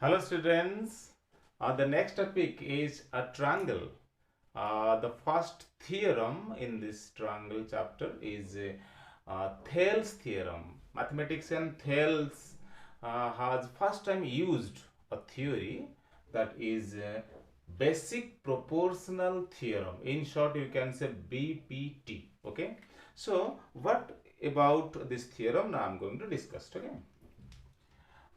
Hello students, the next topic is a triangle. The first theorem in this triangle chapter is Thales theorem. Mathematician Thales has first time used a theory that is basic proportional theorem. In short, you can say BPT. Okay. So what about this theorem? Now I'm going to discuss. Okay.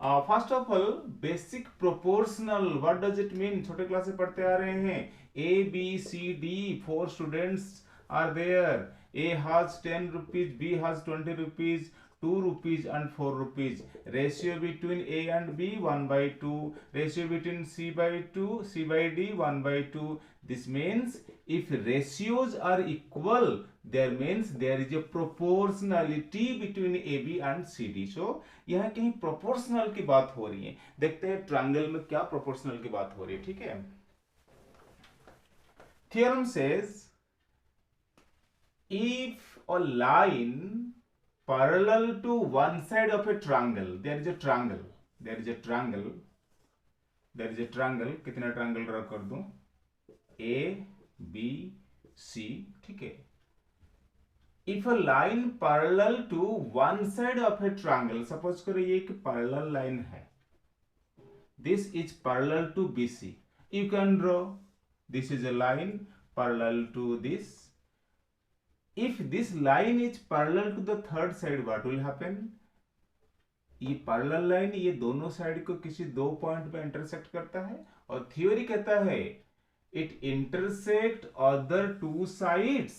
First of all basic proportional what does it mean छोटे class से पढ़ते आ रहे हैं A B C D four students are there A has 10 rupees, B has 20 rupees, 2 rupees and 4 rupees. Ratio between A and B 1/2. Ratio between C by 2, C by D 1/2. This means if ratios are equal, there means there is a proportionality between AB and CD. So यहाँ कहीं proportional की बात हो रही है. देखते हैं triangle में क्या प्रोपोर्शनल की बात हो रही है. ठीक है. Theorem says if a line parallel to one side of a triangle, there is a triangle, कितना ट्रायंगल ड्रॉ कर दूं, A B C. ठीक है. If a line parallel to one side of a triangle, suppose करो ये एक parallel line है, this is parallel to BC. You can draw this is a line parallel to this. If this line is parallel to the third side, what will happen? ये parallel line ये दोनों side को किसी दो point पे intersect करता है और थ्योरी कहता है it intersect other two sides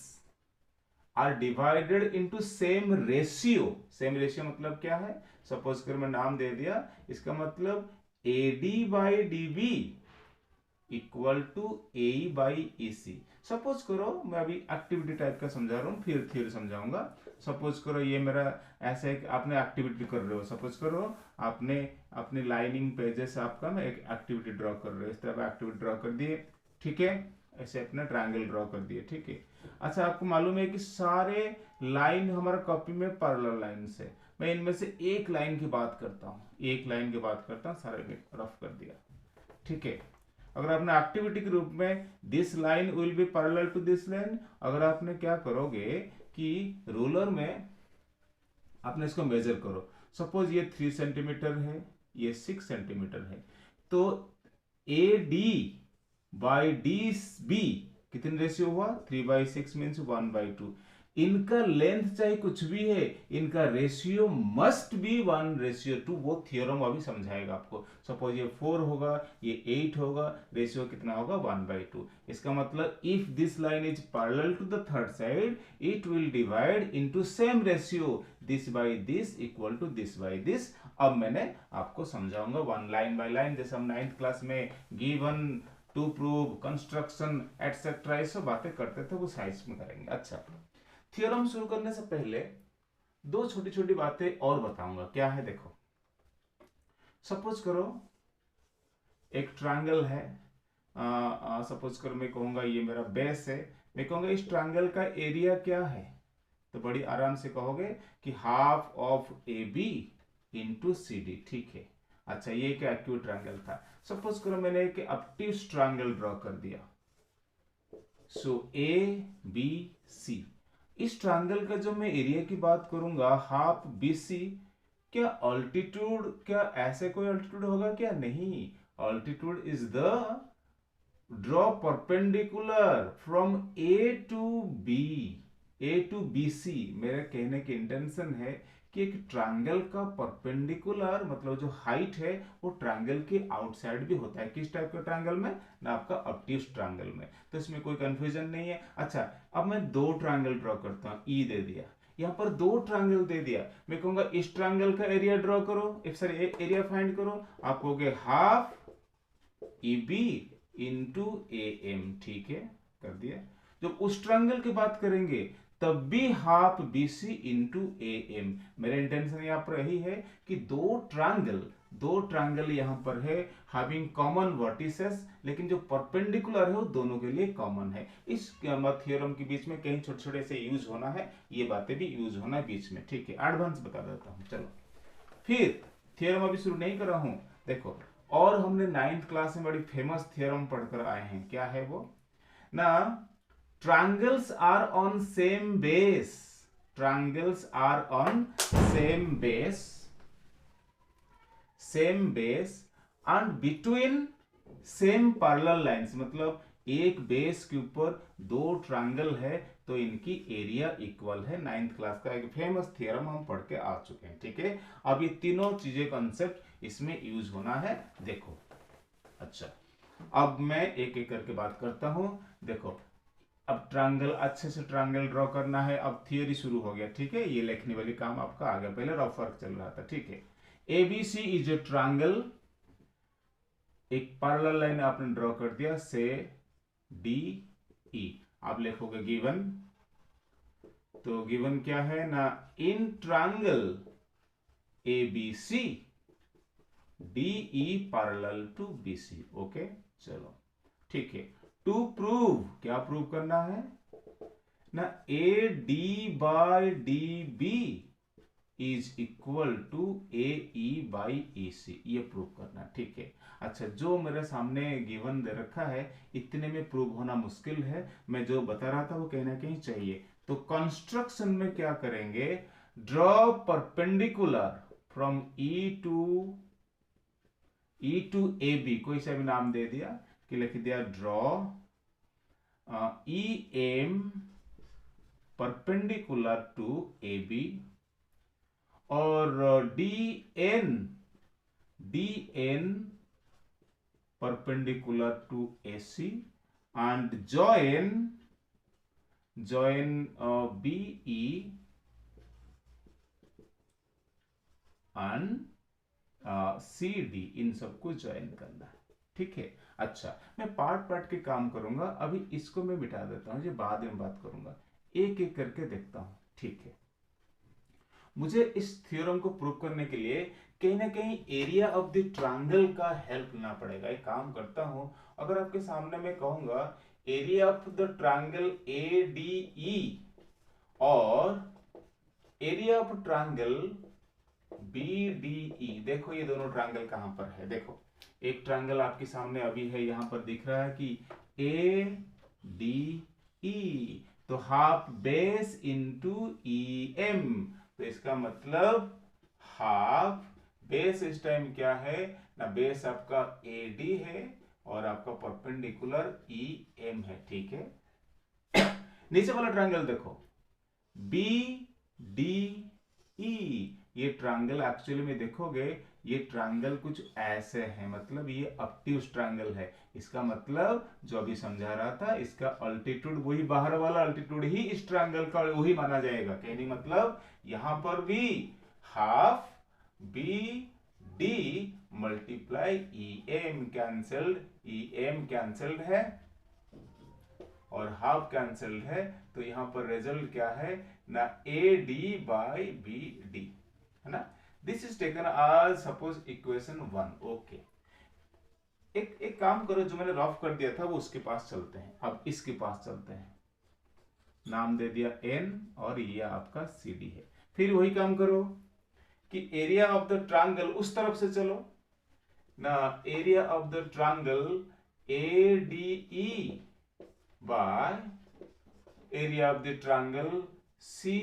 are divided into same ratio. Same ratio मतलब क्या है? सपोज कर मैं नाम दे दिया, इसका मतलब AD by DB equal to AE by EC. Suppose करो मैं अभी एक्टिविटी टाइप का समझा रहा हूँ, फिर थ्योरी समझाऊंगा. सपोज करो ये मेरा ऐसे एक आपने एक्टिविटी कर रहे हो. सपोज करो आपने अपनी लाइनिंग पेजेस आपका मैं एक एक्टिविटी ड्रॉ कर रहे हो. इस तरह एक्टिविटी ड्रॉ कर दिए. ठीक है. ऐसे अपना ट्रायंगल ड्रॉ कर दिए. ठीक है. अच्छा, आपको मालूम है कि सारे लाइन हमारा कॉपी में पैरेलल लाइन से, मैं इनमें से एक लाइन की बात करता हूँ, सारे रफ कर दिया. ठीक है. अगर आपने एक्टिविटी के रूप में this line will be parallel to this line, अगर आपने क्या करोगे कि रूलर में आपने इसको मेजर करो. सपोज ये 3 सेंटीमीटर है, ये 6 सेंटीमीटर है, तो AD बाई DB कितने रेशियो हुआ? 3/6 मीन्स 1/2. इनका लेंथ चाहे कुछ भी है, इनका रेशियो मस्ट बी 1:2. वो थियोरम अभी समझाएगा आपको. सपोज ये 4 होगा, ये 8 होगा, रेशियो कितना होगा? 1/2. इसका मतलब if this line is parallel to the third side, it will divide into same ratio, this by this equal to this by this. अब मैंने आपको समझाऊंगा वन लाइन बाय लाइन, जैसे हम 9th क्लास में given, to prove, construction etcetera ये सब बातें करते थे, वो साइंस में करेंगे. अच्छा, थ्योरम शुरू करने से पहले दो छोटी छोटी बातें और बताऊंगा. क्या है? देखो, सपोज करो एक ट्रायंगल है. सपोज करो मैं कहूंगा ये मेरा बेस है. मैं कहूंगा इस ट्रायंगल का एरिया क्या है, तो बड़ी आराम से कहोगे कि half of AB into CD. ठीक है. अच्छा, ये एक एक्यूट ट्रायंगल था. सपोज करो मैंने एक ऑब्ट्यूज ट्रायंगल ड्रॉ कर दिया. सो ABC. इस ट्रायंगल का जो मैं एरिया की बात करूंगा हाफ BC, क्या अल्टीट्यूड, क्या ऐसे कोई अल्टीट्यूड होगा? क्या नहीं. Altitude is the draw perpendicular from A to BC. मेरे कहने की इंटेंशन है कि एक ट्रायंगल का परपेंडिकुलर मतलब जो हाइट है वो ट्रायंगल के आउटसाइड भी होता है. किस टाइप का ट्रायंगल में? ना आपका ऑब्ट्यूज ट्रायंगल में. तो इसमें कोई कंफ्यूजन नहीं है. अच्छा, अब मैं दो ट्रायंगल ड्रॉ करता हूँ. E दे दिया, यहाँ पर दो ट्रायंगल दे दिया. मैं कहूंगा इस ट्रायंगल का एरिया ड्रॉ करो, एरिया फाइंड करो. आप कहोगे हाफ EB इंटू AM. ठीक है, कर दिया. जब उस ट्रायंगल की बात करेंगे तब भी हाफ BC इंटू AM. मेरा इंटेंशन यहाँ पर यही है कि दो ट्रायंगल यहाँ पर है हैविंग कॉमन वर्टिसेस, लेकिन जो परपेंडिकुलर है वो दोनों के लिए कॉमन है. इस थ्योरम के बीच में कहीं छोटे छोटे से यूज होना है, ये बातें भी यूज होना है बीच में. ठीक है, एडवांस बता देता हूँ. चलो, फिर थ्योरम अभी शुरू नहीं कर रहा हूं. देखो, और हमने 9th क्लास में बड़ी फेमस थ्योरम पढ़कर आए हैं, क्या है वो ना, triangles are on same base, triangles are on same base and between same parallel lines, मतलब एक बेस के ऊपर दो ट्रायंगल है तो इनकी एरिया इक्वल है। 9th क्लास का एक फेमस थ्योरम हम पढ़ के आ चुके हैं, ठीक है। अब ये तीनों चीजें कंसेप्ट इसमें यूज होना है, देखो। अच्छा, अब मैं एक एक करके बात करता हूं। देखो, अब ट्रायंगल, अच्छे से ट्रायंगल ड्रॉ करना है। अब थियरी शुरू हो गया, ठीक है। ये लिखने वाली काम आपका आ गया, पहले रफ वर्क चल रहा था, ठीक है। एबीसी इज ए ट्रायंगल, एक पैरेलल लाइन आपने ड्रॉ कर दिया से डी ई। आप लिखोगे गिवन, तो गिवन क्या है ना, in triangle ABC DE parallel to BC. Okay, चलो ठीक है। टू प्रूव, क्या प्रूव करना है ना, A D by D B is equal to A E by E C, ये प्रूव करना, ठीक है। अच्छा, जो मेरे सामने गिवन दे रखा है इतने में प्रूव होना मुश्किल है, मैं जो बता रहा था वो कहीं ना कहीं चाहिए। तो कंस्ट्रक्शन में क्या करेंगे, draw perpendicular from E to A B, कोई सा भी नाम दे दिया कि लिख दिया draw E M perpendicular to A B, और D N perpendicular to A C, and join B E and C D, इन सबको ज्वाइन करना है, ठीक है। अच्छा, मैं पार्ट के काम करूंगा, अभी इसको मैं बिठा देता हूं, ये बाद में बात करूंगा। एक एक करके देखता हूं, ठीक है। मुझे इस थ्योरम को प्रूव करने के लिए कहीं ना कहीं एरिया ऑफ द ट्रायंगल का हेल्प लेना पड़ेगा। एक काम करता हूं, अगर आपके सामने मैं कहूंगा area of the triangle A D E और area of triangle B D E, देखो ये दोनों ट्रायंगल कहां पर है। देखो, एक ट्रायंगल आपके सामने अभी है, यहां पर दिख रहा है कि ए डी ई, तो half base into E M, तो इसका मतलब हाफ बेस इस टाइम क्या है ना, बेस आपका ए डी है और आपका परपेंडिकुलर ई एम है, ठीक है। नीचे वाला ट्रायंगल देखो, बी डी ई, ये ट्रायंगल एक्चुअली में देखोगे ये ट्रायंगल कुछ ऐसे है, मतलब ये ऑब्ट्यूज ट्रायंगल है। इसका मतलब जो अभी समझा रहा था, इसका अल्टीट्यूड, वही बाहर वाला अल्टीट्यूड ही इस ट्रायंगल का वही माना जाएगा। कहने मतलब यहां पर भी half B D multiply E M cancelled, E M cancelled है और हाफ कैंसल्ड है, तो यहां पर रिजल्ट क्या है ना, A D by B D, है ना। This is taken as suppose equation 1। Okay, एक काम करो, जो मैंने रफ कर दिया था वो उसके पास चलते हैं। अब इसके पास चलते हैं, नाम दे दिया n और ये आपका सी डी है। फिर वही काम करो कि एरिया ऑफ द ट्रायंगल उस तरफ से चलो ना, area of the triangle A D E by area of the triangle C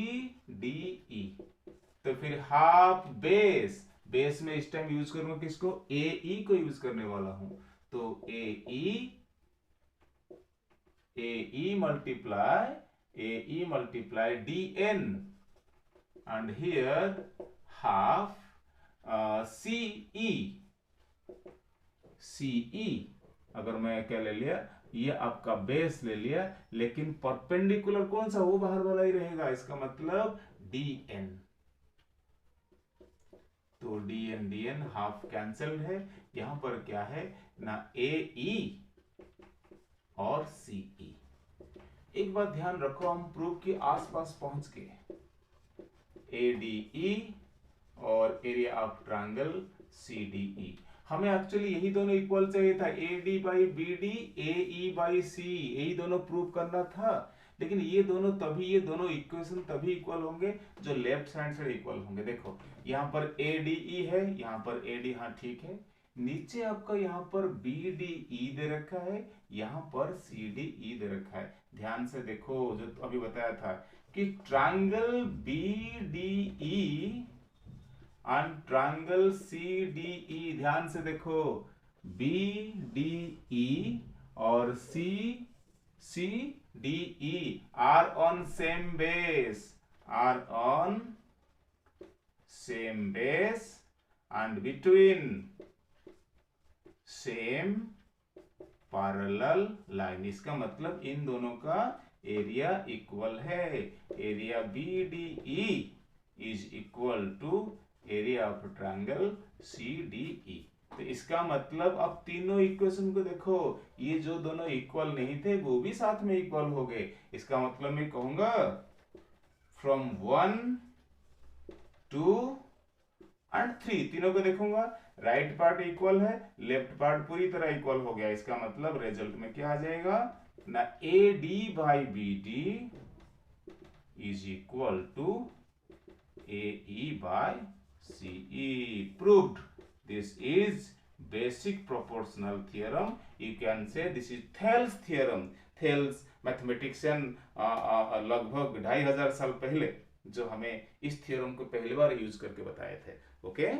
D E, तो फिर हाफ बेस, बेस में इस टाइम यूज करूंगा किसको, ए ई को यूज करने वाला हूं, तो A E multiply D N and here half C E, अगर मैं क्या ले लिया, ये आपका बेस ले लिया, लेकिन परपेंडिकुलर कौन सा, वो बाहर वाला ही रहेगा, इसका मतलब डी एन, तो डी एन हाफ कैंसल्ड है। यहां पर क्या है ना, ए ई और सी ई। एक बात ध्यान रखो, हम प्रूफ के आसपास पहुंच गए, ए डी ई और area of triangle C D E. हमें एक्चुअली यही दोनों इक्वल चाहिए था, A D by B D, A E by C, यही दोनों प्रूव करना था। लेकिन ये दोनों इक्वेशन तभी इक्वल होंगे जो लेफ्ट हैंड साइड इक्वल होंगे। देखो, यहाँ पर ए डी ई है, यहाँ पर ए डी, हाँ ठीक है, नीचे आपका यहाँ पर बी डी ई दे रखा है, यहाँ पर सी डी ई दे रखा है। ध्यान से देखो, जो अभी बताया था कि triangle B D E and triangle C D E, ध्यान से देखो, बी डी ई और C D E are on same base, are on same base and between same parallel line। इसका मतलब इन दोनों का एरिया इक्वल है। Area B D E is equal to area of triangle C D E. तो इसका मतलब अब तीनों इक्वेशन को देखो, ये जो दोनों इक्वल नहीं थे वो भी साथ में इक्वल हो गए। इसका मतलब मैं कहूंगा फ्रॉम 1 2 एंड 3, तीनों को देखूंगा, राइट पार्ट इक्वल है, लेफ्ट पार्ट पूरी तरह इक्वल हो गया। इसका मतलब रिजल्ट में क्या आ जाएगा ना, A D by B D is equal to A E by C E. Proved. This is basic proportional theorem. You can say this is Thales theorem. Thales mathematician लगभग 2500 साल पहले जो हमें इस थ्योरम को पहली बार यूज करके बताए थे। ओके।